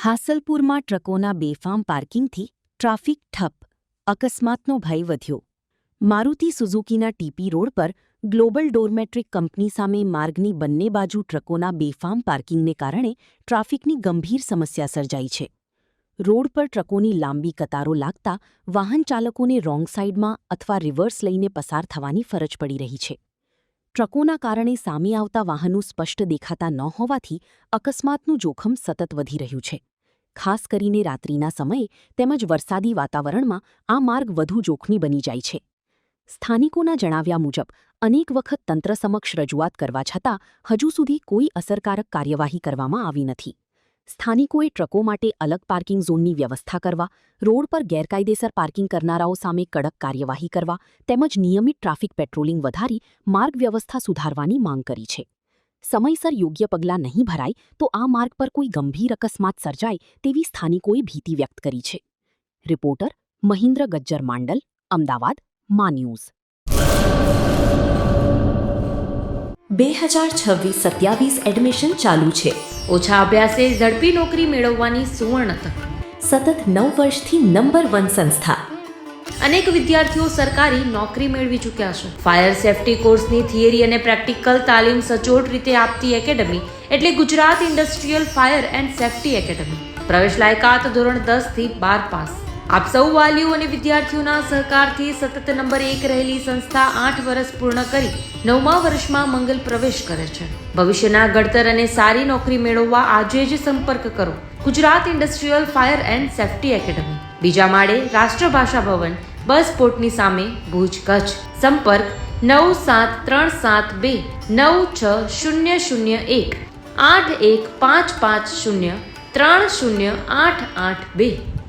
હાસલપુરમાં ટ્રકોના બેફામ પાર્કિંગથી ટ્રાફિક ઠપ, અકસ્માતનો ભય વધ્યો. મારુતિ સુઝુકીના ટીપી રોડ પર ગ્લોબલ ડોરમેટ્રિક કંપની સામે માર્ગની બંને બાજુ ટ્રકોના બેફામ પાર્કિંગને કારણે ટ્રાફિકની ગંભીર સમસ્યા સર્જાઈ છે. રોડ પર ટ્રકોની લાંબી કતારો લાગતા વાહન ચાલકોને રોંગ સાઇડમાં અથવા રિવર્સ લઈને પસાર થવાની ફરજ પડી રહી છે. ટ્રકોના કારણે સામે આવતા વાહનો સ્પષ્ટ દેખાતા ન હોવાથી અકસ્માતનું જોખમ સતત વધી રહ્યું છે. ખાસ કરીને રાત્રિના સમયે તેમજ વરસાદી વાતાવરણમાં આ માર્ગ વધુ જોખમી બની જાય છે. સ્થાનિકોના જણાવ્યા મુજબ અનેક વખત તંત્ર સમક્ષ રજૂઆત કરવા છતાં હજુ સુધી કોઈ અસરકારક કાર્યવાહી કરવામાં આવી નથી. સ્થાનિકોએ ટ્રકો માટે અલગ પાર્કિંગ ઝોનની વ્યવસ્થા કરવા, રોડ પર ગેરકાયદેસર પાર્કિંગ કરનારાઓ સામે કડક કાર્યવાહી કરવા તેમજ નિયમિત ટ્રાફિક પેટ્રોલિંગ વધારી માર્ગ વ્યવસ્થા સુધારવાની માંગ કરી છે. સમયસર યોગ્ય પગલાં નહીં ભરાય તો આ માર્ગ પર કોઈ ગંભીર અકસ્માત સર્જાય તેવી સ્થાનિકોએ ભીતિ વ્યક્ત કરી છે. રિપોર્ટર મહિન્દ્ર ગજ્જર માંડલ, અમદાવાદ, મા ન્યૂઝ. 2026-27 એડમિશન ચાલુ છે. ઓછા અભ્યાસે ઝડપી નોકરી મેળવવાની સુવર્ણ તક. સતત 9 વર્ષથી નંબર 1 સંસ્થા. અનેક વિદ્યાર્થીઓ સરકારી નોકરી મેળવી ચૂક્યા છે. ફાયર સેફટી કોર્સની થિયરી અને પ્રેક્ટિકલ તાલીમ સચોટ રીતે આપતી એકેડમી એટલે Gujarat industrial fire and safety academy. પ્રવેશ લાયકાત ધોરણ 10 થી 12 પાસ. આપ સૌ વાલીઓ અને વિદ્યાર્થીઓના સહકારથી સતત નંબર 1 રહેલી સંસ્થા 8 વર્ષ પૂર્ણ કરી 9મા વર્ષમાં મંગલ પ્રવેશ કરે છે. ભવિષ્યના ઘડતર અને સારી નોકરી મેળવવા આજે જ સંપર્ક કરો. Gujarat industrial fire and safety academy, બીજા માળે રાષ્ટ્રભાષા ભવન, બસ પોર્ટની સામે, ભુજ, કચ્છ. સંપર્ક 9737296001 8155030882.